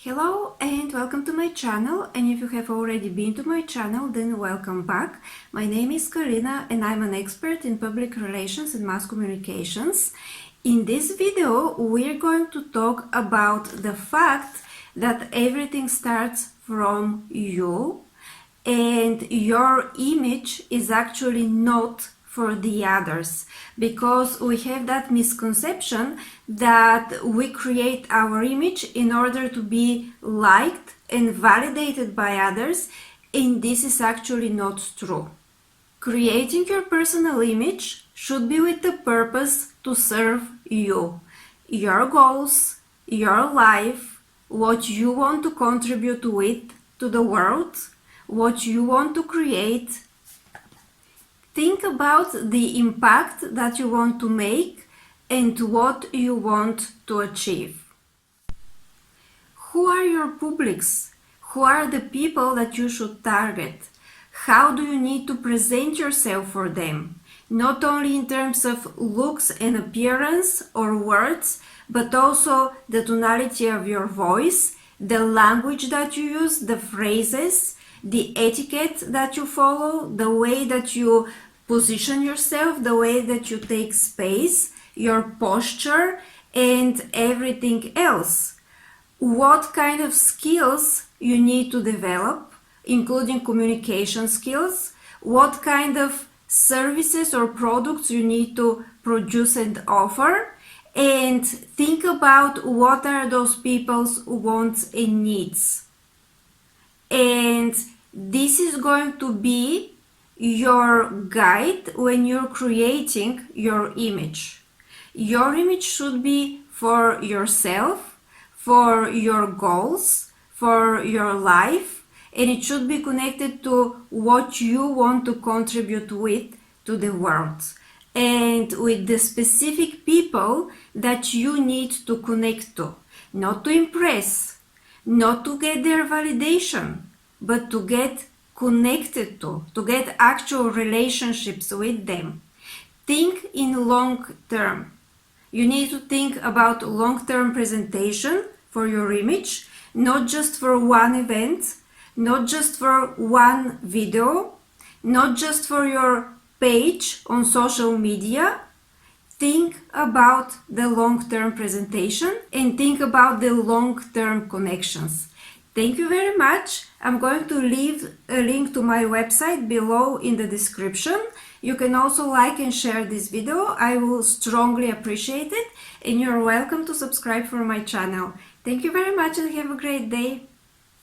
Hello and welcome to my channel, and if you have already been to my channel, then welcome back. My name is Karina and I'm an expert in public relations and mass communications. In this video, we're going to talk about the fact that everything starts from you and your image is actually not for the others, because we have that misconception that we create our image in order to be liked and validated by others, and this is actually not true. Creating your personal image should be with the purpose to serve you, your goals, your life, what you want to contribute with to the world, what you want to create. Think about the impact that you want to make and what you want to achieve. Who are your publics? Who are the people that you should target? How do you need to present yourself for them? Not only in terms of looks and appearance or words, but also the tonality of your voice, the language that you use, the phrases, the etiquette that you follow, the way that you position yourself, the way that you take space, your posture, and everything else. What kind of skills you need to develop, including communication skills, what kind of services or products you need to produce and offer, and think about what are those people's wants and needs. And this is going to be your guide when you're creating your image. Your image should be for yourself, for your goals, for your life, and it should be connected to what you want to contribute with to the world and with the specific people that you need to connect to, not to impress, not to get their validation, but to get connected to get actual relationships with them. Think in long term. You need to think about long-term presentation for your image, not just for one event, not just for one video, not just for your page on social media. Think about the long-term presentation and think about the long-term connections. Thank you very much. I'm going to leave a link to my website below in the description. You can also like and share this video. I will strongly appreciate it, and you're welcome to subscribe for my channel. Thank you very much and have a great day.